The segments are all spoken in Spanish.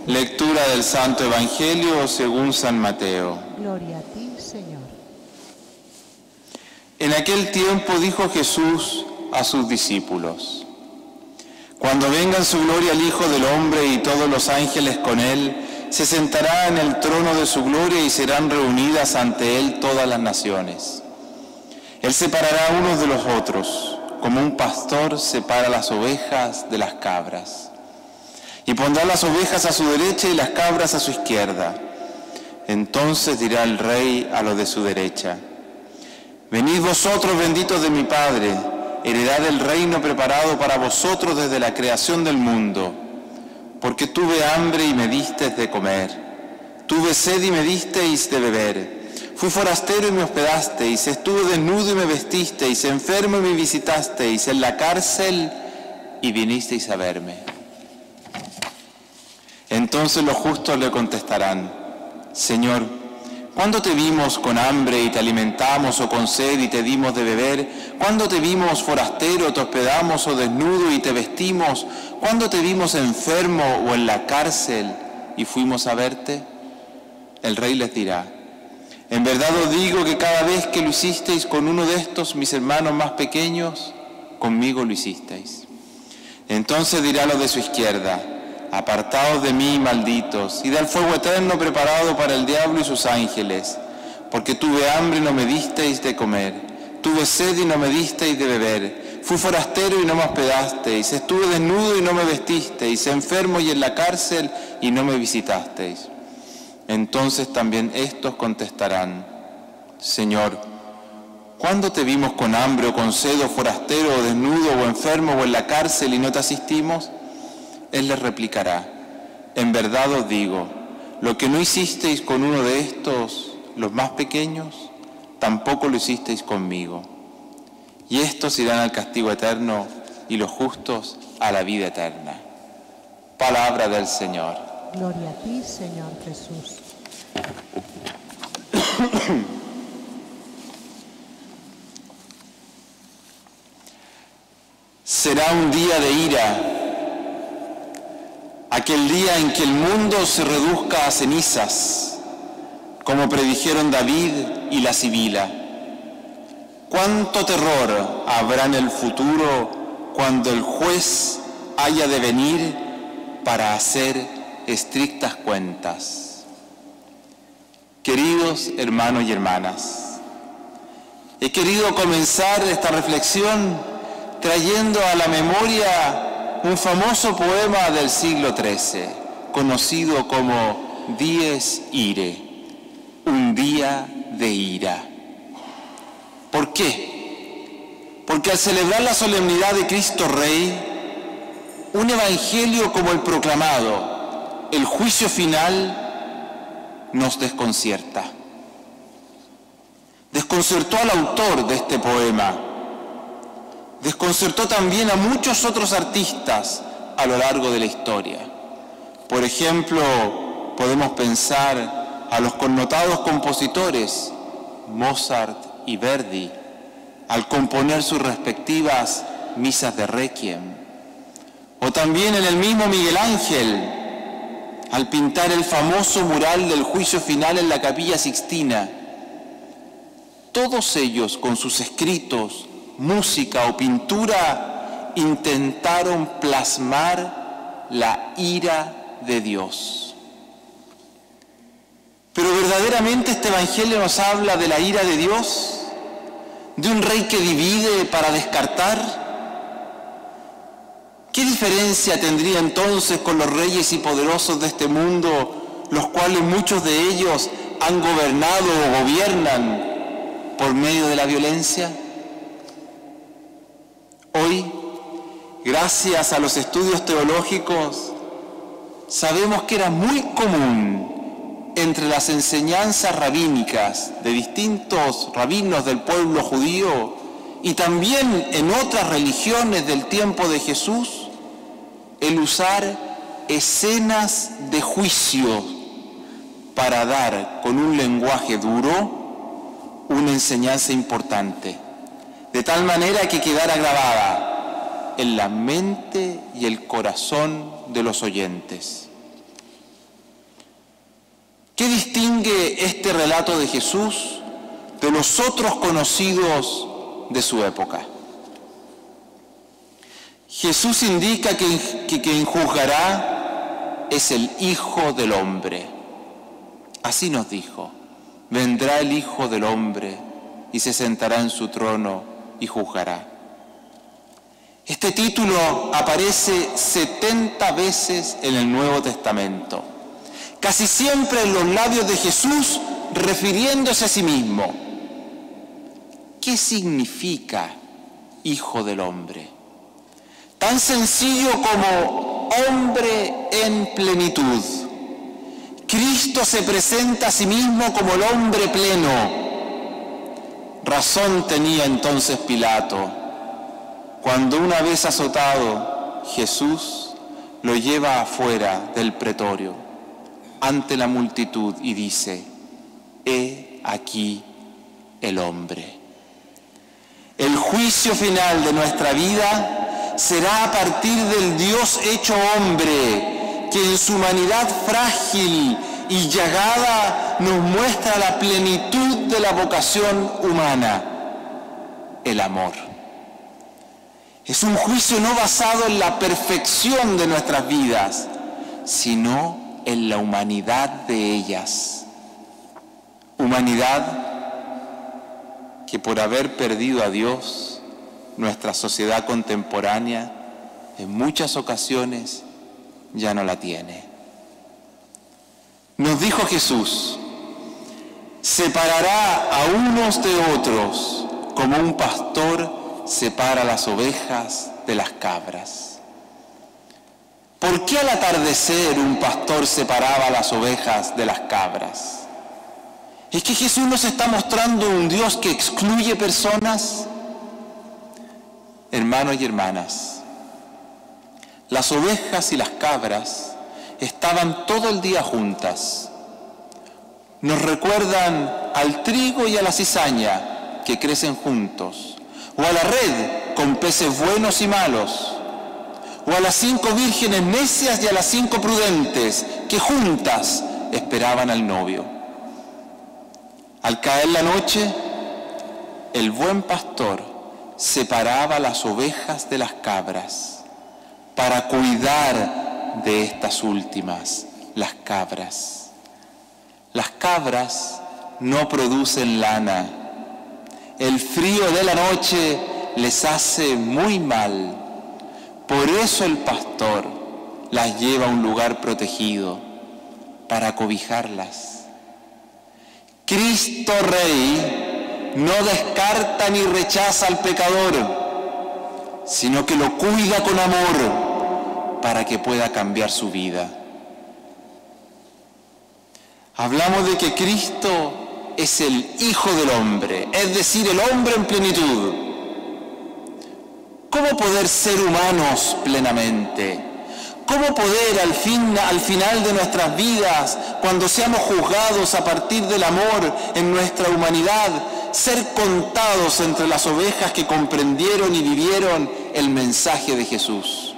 Lectura del Santo Evangelio según San Mateo. Gloria a ti, Señor. En aquel tiempo dijo Jesús a sus discípulos: Cuando venga en su gloria el Hijo del Hombre y todos los ángeles con él, se sentará en el trono de su gloria y serán reunidas ante él todas las naciones. Él separará unos de los otros, como un pastor separa las ovejas de las cabras. Y pondrá las ovejas a su derecha y las cabras a su izquierda. Entonces dirá el Rey a los de su derecha: Venid vosotros, benditos de mi Padre, heredad del reino preparado para vosotros desde la creación del mundo. Porque tuve hambre y me disteis de comer, tuve sed y me disteis de beber, fui forastero y me hospedasteis, estuve desnudo y me vestisteis, enfermo y me visitasteis, en la cárcel y vinisteis a verme. Entonces los justos le contestarán: Señor, ¿cuándo te vimos con hambre y te alimentamos, o con sed y te dimos de beber? ¿Cuándo te vimos forastero, te hospedamos, o desnudo y te vestimos? ¿Cuándo te vimos enfermo o en la cárcel y fuimos a verte? El Rey les dirá: En verdad os digo que cada vez que lo hicisteis con uno de estos mis hermanos más pequeños, conmigo lo hicisteis. Entonces dirá a los de su izquierda: Apartaos de mí, malditos, id al fuego eterno preparado para el diablo y sus ángeles, porque tuve hambre y no me disteis de comer, tuve sed y no me disteis de beber, fui forastero y no me hospedasteis, estuve desnudo y no me vestisteis, enfermo y en la cárcel y no me visitasteis. Entonces también estos contestarán: Señor, ¿cuándo te vimos con hambre o con sed, o forastero o desnudo o enfermo o en la cárcel y no te asistimos? Él les replicará: En verdad os digo, lo que no hicisteis con uno de estos, los más pequeños, tampoco lo hicisteis conmigo. Y estos irán al castigo eterno y los justos a la vida eterna. Palabra del Señor. Gloria a ti, Señor Jesús. Será un día de ira, aquel día en que el mundo se reduzca a cenizas, como predijeron David y la Sibila. ¿Cuánto terror habrá en el futuro cuando el juez haya de venir para hacer estrictas cuentas? Queridos hermanos y hermanas, he querido comenzar esta reflexión trayendo a la memoria un famoso poema del siglo XIII, conocido como Dies Irae, un día de ira. ¿Por qué? Porque al celebrar la solemnidad de Cristo Rey, un evangelio como el proclamado, el juicio final, nos desconcierta. Desconcertó al autor de este poema. Desconcertó también a muchos otros artistas a lo largo de la historia. Por ejemplo, podemos pensar a los connotados compositores Mozart y Verdi al componer sus respectivas misas de Requiem, o también en el mismo Miguel Ángel al pintar el famoso mural del juicio final en la Capilla Sixtina. Todos ellos, con sus escritos, música o pintura, intentaron plasmar la ira de Dios. Pero verdaderamente este evangelio nos habla de la ira de Dios, de un rey que divide para descartar. ¿Qué diferencia tendría entonces con los reyes y poderosos de este mundo, los cuales muchos de ellos han gobernado o gobiernan por medio de la violencia? Hoy, gracias a los estudios teológicos, sabemos que era muy común entre las enseñanzas rabínicas de distintos rabinos del pueblo judío y también en otras religiones del tiempo de Jesús, el usar escenas de juicio para dar con un lenguaje duro una enseñanza importante, de tal manera que quedara grabada en la mente y el corazón de los oyentes. ¿Qué distingue este relato de Jesús de los otros conocidos de su época? Jesús indica que quien juzgará es el Hijo del Hombre. Así nos dijo: vendrá el Hijo del Hombre y se sentará en su trono y juzgará. Este título aparece 70 veces en el Nuevo Testamento, casi siempre en los labios de Jesús refiriéndose a sí mismo. ¿Qué significa Hijo del Hombre? Tan sencillo como hombre en plenitud. Cristo se presenta a sí mismo como el hombre pleno. Razón tenía entonces Pilato, cuando una vez azotado, Jesús lo lleva afuera del pretorio, ante la multitud, y dice: he aquí el hombre. El juicio final de nuestra vida será a partir del Dios hecho hombre, que en su humanidad frágil y llagada nos muestra la plenitud de la vocación humana, el amor. Es un juicio no basado en la perfección de nuestras vidas, sino en la humanidad de ellas. Humanidad que por haber perdido a Dios, nuestra sociedad contemporánea en muchas ocasiones ya no la tiene. Nos dijo Jesús: separará a unos de otros, como un pastor separa las ovejas de las cabras. ¿Por qué al atardecer un pastor separaba las ovejas de las cabras? ¿Es que Jesús nos está mostrando un Dios que excluye personas? Hermanos y hermanas, las ovejas y las cabras estaban todo el día juntas. Nos recuerdan al trigo y a la cizaña, que crecen juntos, o a la red con peces buenos y malos, o a las 5 vírgenes necias y a las 5 prudentes, que juntas esperaban al novio. Al caer la noche, el buen pastor separaba las ovejas de las cabras para cuidar de estas últimas, las cabras. Las cabras no producen lana. El frío de la noche les hace muy mal. Por eso el pastor las lleva a un lugar protegido para cobijarlas. Cristo Rey no descarta ni rechaza al pecador, sino que lo cuida con amor para que pueda cambiar su vida. Hablamos de que Cristo es el Hijo del Hombre, es decir, el hombre en plenitud. ¿Cómo poder ser humanos plenamente? ¿Cómo poder al final de nuestras vidas, cuando seamos juzgados a partir del amor en nuestra humanidad, ser contados entre las ovejas que comprendieron y vivieron el mensaje de Jesús?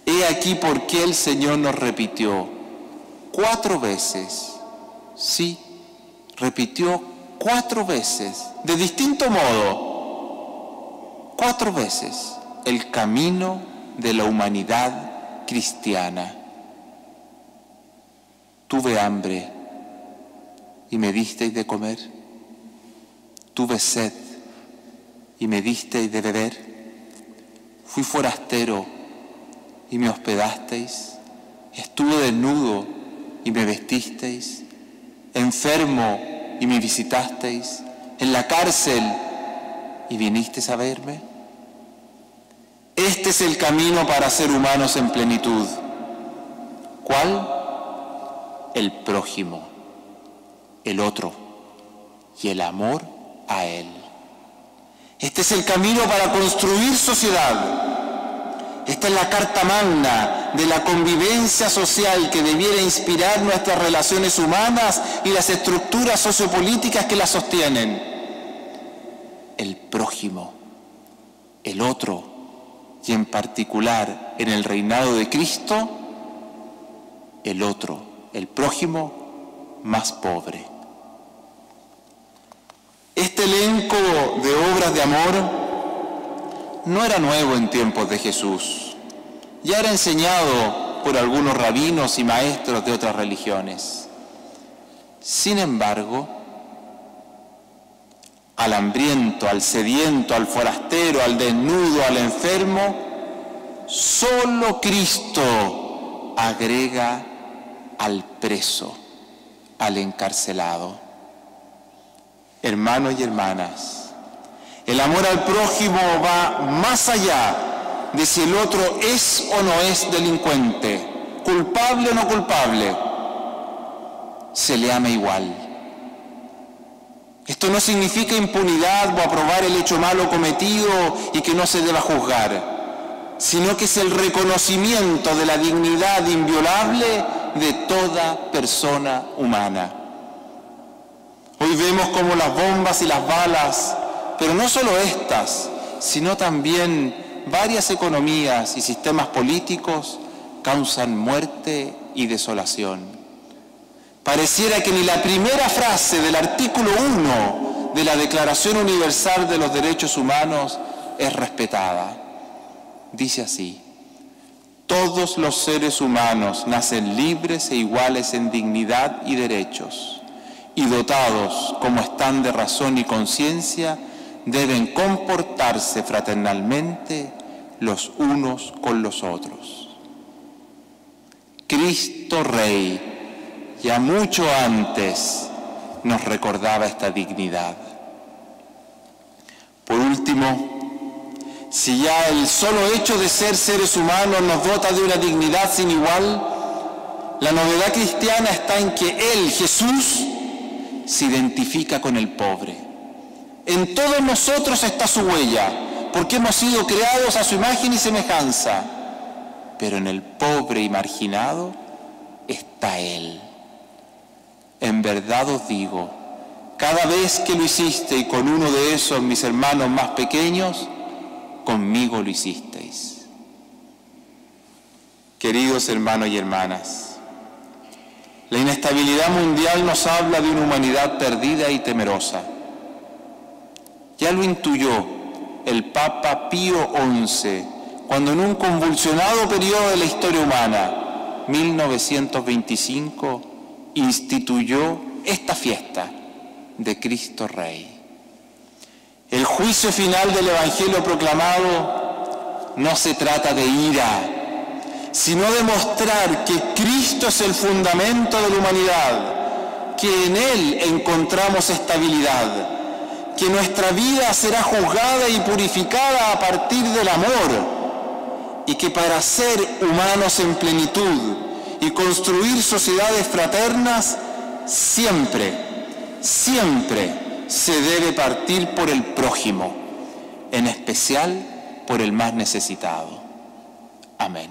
He aquí por qué el Señor nos repitió 4 veces, sí, repitió 4 veces, de distinto modo, 4 veces, el camino de la humanidad cristiana. Tuve hambre y me disteis de comer. Tuve sed y me disteis de beber. Fui forastero y me hospedasteis. Estuve desnudo y me vestisteis. Enfermo y me visitasteis. En la cárcel y vinisteis a verme. Este es el camino para ser humanos en plenitud. ¿Cuál? El prójimo, el otro y el amor a él. Este es el camino para construir sociedad. Esta es la carta magna de la convivencia social que debiera inspirar nuestras relaciones humanas y las estructuras sociopolíticas que las sostienen. El prójimo, el otro, y en particular en el reinado de Cristo, el otro el prójimo más pobre. Este elenco de obras de amor no era nuevo en tiempos de Jesús. Ya era enseñado por algunos rabinos y maestros de otras religiones. Sin embargo, al hambriento, al sediento, al forastero, al desnudo, al enfermo, solo Cristo agrega al preso, al encarcelado. Hermanos y hermanas, el amor al prójimo va más allá de si el otro es o no es delincuente, culpable o no culpable. Se le ama igual. Esto no significa impunidad o aprobar el hecho malo cometido y que no se deba juzgar, sino que es el reconocimiento de la dignidad inviolable de toda persona humana. Hoy vemos cómo las bombas y las balas, pero no solo estas, sino también varias economías y sistemas políticos causan muerte y desolación. Pareciera que ni la primera frase del artículo 1 de la Declaración Universal de los Derechos Humanos es respetada. Dice así: todos los seres humanos nacen libres e iguales en dignidad y derechos, y dotados como están de razón y conciencia, deben comportarse fraternalmente los unos con los otros. Cristo Rey, ya mucho antes, nos recordaba esta dignidad. Por último, si ya el solo hecho de ser seres humanos nos dota de una dignidad sin igual, la novedad cristiana está en que Él, Jesús, se identifica con el pobre. En todos nosotros está su huella, porque hemos sido creados a su imagen y semejanza. Pero en el pobre y marginado está Él. En verdad os digo, cada vez que lo hiciste con uno de esos mis hermanos más pequeños, conmigo lo hicisteis. Queridos hermanos y hermanas, la inestabilidad mundial nos habla de una humanidad perdida y temerosa. Ya lo intuyó el Papa Pío XI, cuando en un convulsionado periodo de la historia humana, 1925, instituyó esta fiesta de Cristo Rey. El juicio final del Evangelio proclamado no se trata de ira, sino de mostrar que Cristo es el fundamento de la humanidad, que en Él encontramos estabilidad, que nuestra vida será juzgada y purificada a partir del amor, y que para ser humanos en plenitud y construir sociedades fraternas, siempre se debe partir por el prójimo, en especial por el más necesitado. Amén.